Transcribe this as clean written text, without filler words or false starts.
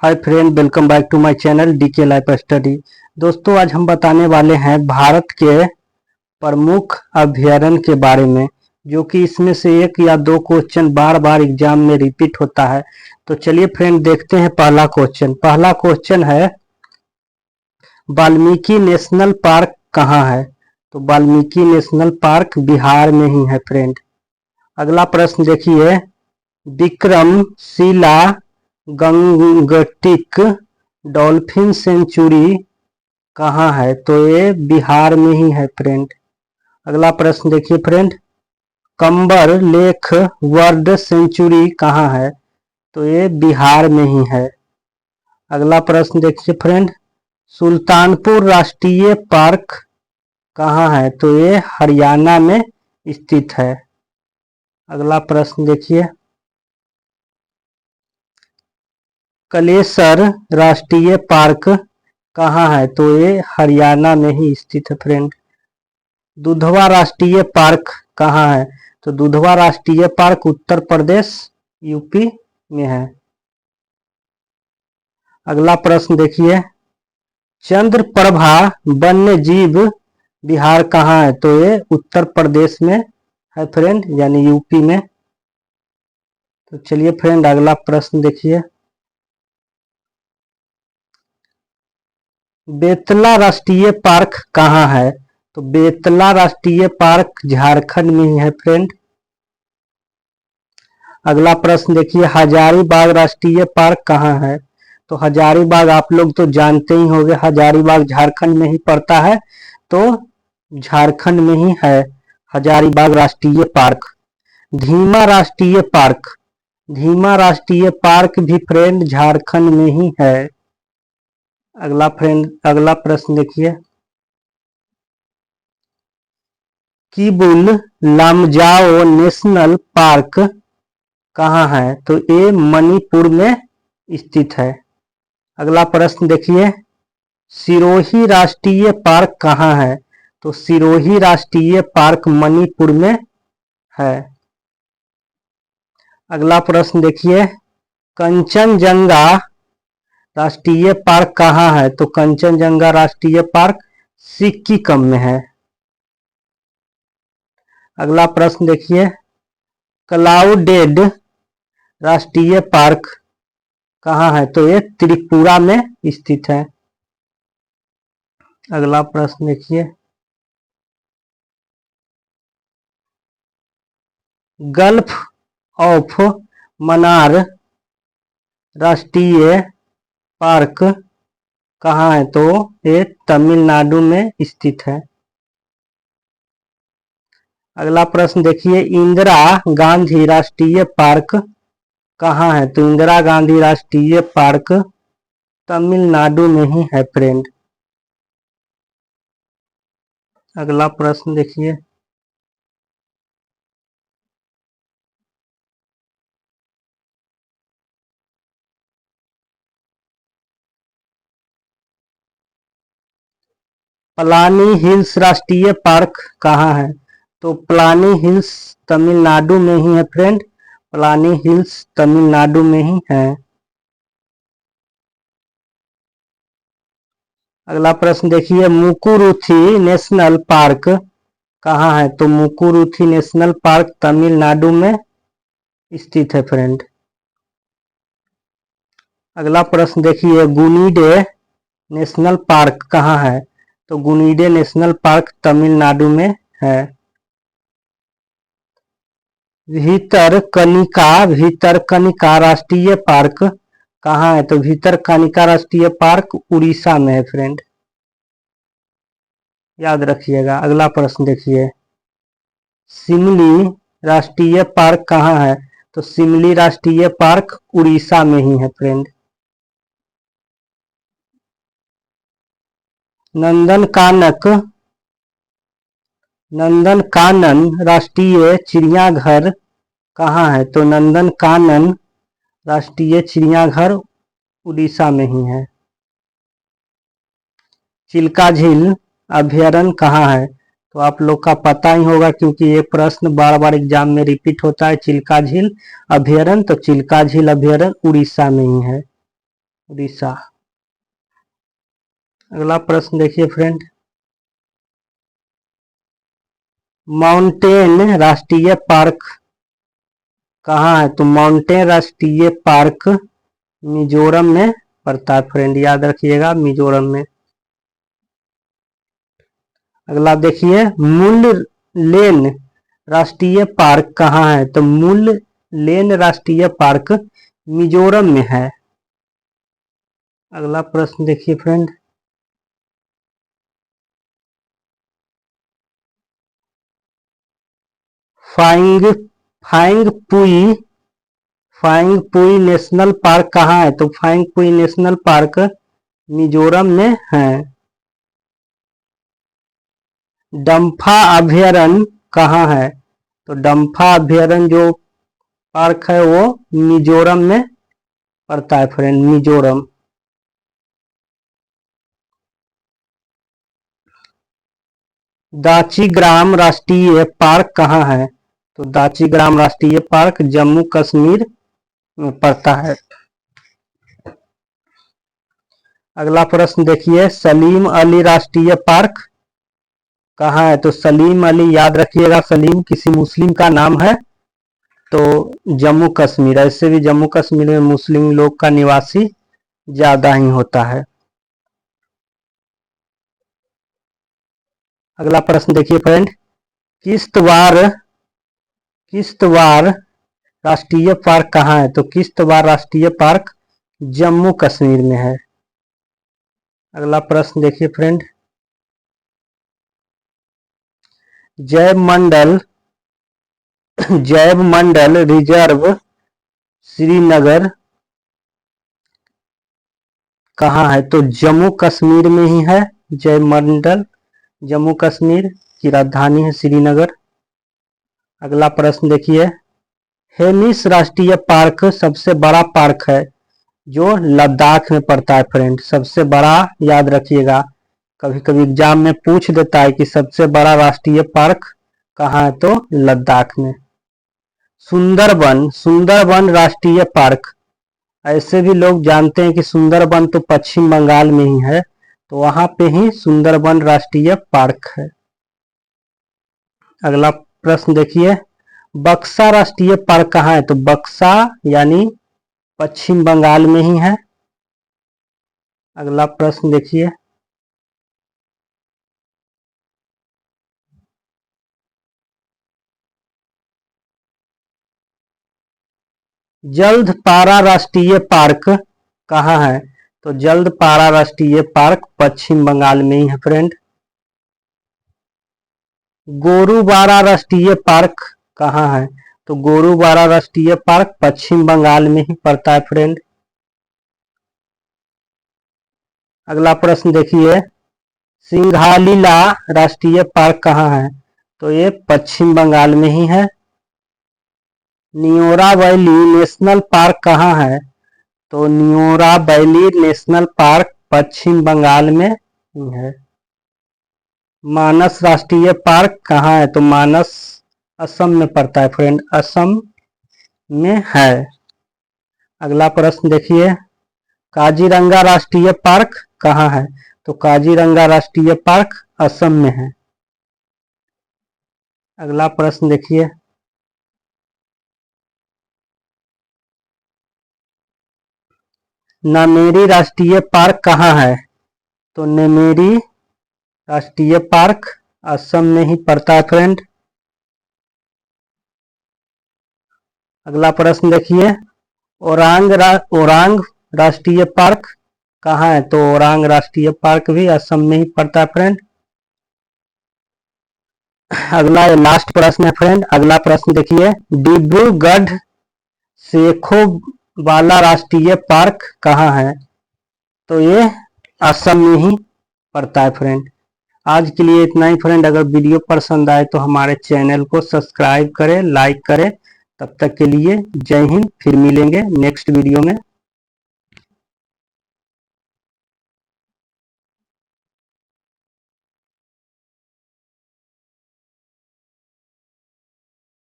Hi friend, welcome back to my channel DK life study. दोस्तों, आज हम बताने वाले हैं भारत के प्रमुख अभयारण्य के बारे में, जो कि इसमें से एक या दो क्वेश्चन बार बार एग्जाम में रिपीट होता है। तो चलिए फ्रेंड, देखते हैं पहला क्वेश्चन। पहला क्वेश्चन है, वाल्मीकि नेशनल पार्क कहाँ है? तो वाल्मीकि नेशनल पार्क बिहार में ही है फ्रेंड। अगला प्रश्न देखिए, विक्रमशिला गंगटिक डॉल्फिन सेंचुरी कहाँ है? तो ये बिहार में ही है फ्रेंड। अगला प्रश्न देखिए फ्रेंड, कंबर लेक बर्ड सेंचुरी कहाँ है? तो ये बिहार में ही है। अगला प्रश्न देखिए फ्रेंड, सुल्तानपुर राष्ट्रीय पार्क कहाँ है? तो ये हरियाणा में स्थित है। अगला प्रश्न देखिए, कलेसर राष्ट्रीय पार्क कहाँ है? तो ये हरियाणा में ही स्थित है फ्रेंड। दुधवा राष्ट्रीय पार्क कहाँ है? तो दुधवा राष्ट्रीय पार्क उत्तर प्रदेश यूपी में है। अगला प्रश्न देखिए, चंद्रप्रभा वन्य जीव विहार कहाँ है? तो ये उत्तर प्रदेश में है फ्रेंड, यानी यूपी में। तो चलिए फ्रेंड, अगला प्रश्न देखिए, बेतला राष्ट्रीय पार्क कहाँ है? तो बेतला राष्ट्रीय पार्क झारखंड में ही है फ्रेंड। अगला प्रश्न देखिए, हजारीबाग राष्ट्रीय पार्क कहाँ है? तो हजारीबाग आप लोग तो जानते ही होंगे, हजारीबाग झारखंड में ही पड़ता है। तो झारखंड में ही है हजारीबाग राष्ट्रीय पार्क। धीमा राष्ट्रीय पार्क, धीमा राष्ट्रीय पार्क भी फ्रेंड झारखंड में ही है। अगला प्रश्न देखिए, किबुल लामजाओ नेशनल पार्क कहाँ है? तो ये मणिपुर में स्थित है। अगला प्रश्न देखिए, सिरोही राष्ट्रीय पार्क कहाँ है? तो सिरोही राष्ट्रीय पार्क मणिपुर में है। अगला प्रश्न देखिए, कंचनजंगा राष्ट्रीय पार्क कहाँ है? तो कंचनजंगा राष्ट्रीय पार्क सिक्किम में है। अगला प्रश्न देखिए, क्लाउडेड राष्ट्रीय पार्क कहाँ है? तो ये त्रिपुरा में स्थित है। अगला प्रश्न देखिए, गल्फ ऑफ मन्नार राष्ट्रीय पार्क कहाँ है? तो ये तमिलनाडु में स्थित है। अगला प्रश्न देखिए, इंदिरा गांधी राष्ट्रीय पार्क कहाँ है? तो इंदिरा गांधी राष्ट्रीय पार्क तमिलनाडु में ही है फ्रेंड। अगला प्रश्न देखिए, पलानी हिल्स राष्ट्रीय पार्क कहाँ है? तो पलानी हिल्स तमिलनाडु में ही है फ्रेंड, पलानी हिल्स तमिलनाडु में ही है। अगला प्रश्न देखिए, मुकुरुथी नेशनल पार्क कहाँ है? तो मुकुरुथी नेशनल पार्क तमिलनाडु में स्थित है फ्रेंड। अगला प्रश्न देखिए, गुनीडे नेशनल पार्क कहाँ है? तो गुनीडे नेशनल पार्क तमिलनाडु में है। भीतरकनिका राष्ट्रीय पार्क कहाँ है? तो भीतरकनिका राष्ट्रीय पार्क उड़ीसा में है फ्रेंड, याद रखिएगा। अगला प्रश्न देखिए, शिमली राष्ट्रीय पार्क कहाँ है? तो शिमली राष्ट्रीय पार्क उड़ीसा में ही है फ्रेंड। नंदनकानन राष्ट्रीय चिड़ियाघर कहाँ है? तो नंदनकानन राष्ट्रीय चिड़ियाघर उड़ीसा में ही है। चिल्का झील अभयारण्य कहाँ है? तो आप लोग का पता ही होगा, क्योंकि ये प्रश्न बार बार एग्जाम में रिपीट होता है। चिल्का झील अभयारण्य, तो चिल्का झील अभयारण्य उड़ीसा में ही है। उड़ीसा। अगला प्रश्न देखिए फ्रेंड, माउंटेन राष्ट्रीय पार्क कहाँ है? तो माउंटेन राष्ट्रीय पार्क मिजोरम में पड़ता है फ्रेंड, याद रखिएगा, मिजोरम में। अगला देखिए, मुल लेन राष्ट्रीय पार्क कहाँ है? तो मुल लेन राष्ट्रीय पार्क मिजोरम में है। अगला प्रश्न देखिए friend, Phawng Phawngpui Phawngpui national park कहाँ है? तो Phawngpui national park Mizoram में है। डम्फा अभयारण्य कहाँ है? तो डम्फा अभयारण्य जो पार्क है वो मिजोरम में पड़ता है फ्रेंड, मिजोरम। दाची-ग्राम राष्ट्रीय पार्क कहाँ है? तो दाची-ग्राम राष्ट्रीय पार्क जम्मू कश्मीर में पड़ता है। अगला प्रश्न देखिए, सलीम अली राष्ट्रीय पार्क कहाँ है? तो सलीम अली, याद रखिएगा, सलीम किसी मुस्लिम का नाम है, तो जम्मू कश्मीर। ऐसे भी जम्मू कश्मीर में मुस्लिम लोग का निवासी ज्यादा ही होता है। अगला प्रश्न देखिए फ्रेंड, किश्तवाड़ राष्ट्रीय पार्क कहाँ है? तो किश्तवाड़ राष्ट्रीय पार्क जम्मू कश्मीर में है। अगला प्रश्न देखिए फ्रेंड, जैव मंडल रिजर्व श्रीनगर कहाँ है? तो जम्मू कश्मीर में ही है। जैव मंडल जम्मू कश्मीर की राजधानी है श्रीनगर। अगला प्रश्न देखिए, हेमिस राष्ट्रीय पार्क सबसे बड़ा पार्क है जो लद्दाख में पड़ता है फ्रेंड, सबसे बड़ा, याद रखिएगा, कभी कभी एग्जाम में पूछ देता है कि सबसे बड़ा राष्ट्रीय पार्क कहाँ है, तो लद्दाख में। सुंदरबन राष्ट्रीय पार्क, ऐसे भी लोग जानते हैं कि सुंदरबन तो पश्चिम बंगाल में ही है, तो वहां पे ही सुंदरबन राष्ट्रीय पार्क है। अगला प्रश्न देखिए, बक्सा राष्ट्रीय पार्क कहाँ है? तो बक्सा यानी पश्चिम बंगाल में ही है। अगला प्रश्न देखिए, जल्दपारा राष्ट्रीय पार्क कहाँ है? तो जल्दपारा राष्ट्रीय पार्क पश्चिम बंगाल में ही है फ्रेंड। गोरुबारा राष्ट्रीय पार्क कहाँ है? तो गोरुबारा राष्ट्रीय पार्क पश्चिम बंगाल में ही पड़ता है फ्रेंड। अगला प्रश्न देखिए, सिंघालीला राष्ट्रीय पार्क कहाँ है? तो ये पश्चिम बंगाल में ही है। नियोरा वैली नेशनल पार्क कहाँ है? तो नियोरा वैली नेशनल पार्क पश्चिम बंगाल में है। मानस राष्ट्रीय पार्क कहाँ है? तो मानस असम में पड़ता है फ्रेंड, असम में है। अगला प्रश्न देखिए, काजीरंगा राष्ट्रीय पार्क कहाँ है? तो काजीरंगा राष्ट्रीय पार्क असम में है। अगला प्रश्न देखिए, नामेरी राष्ट्रीय पार्क कहाँ है? तो नेमेरी राष्ट्रीय पार्क असम में ही पड़ता है फ्रेंड। अगला प्रश्न देखिए, ओरांग राष्ट्रीय पार्क कहाँ है? तो ओरांग राष्ट्रीय पार्क भी असम में ही पड़ता है फ्रेंड। अगला लास्ट प्रश्न है फ्रेंड। अगला प्रश्न देखिए, डिब्रूगढ़ सेखोवाला राष्ट्रीय पार्क कहाँ है? तो ये असम में ही पड़ता है फ्रेंड। आज के लिए इतना ही फ्रेंड। अगर वीडियो पसंद आए तो हमारे चैनल को सब्सक्राइब करें, लाइक करें। तब तक के लिए जय हिंद, फिर मिलेंगे नेक्स्ट वीडियो में।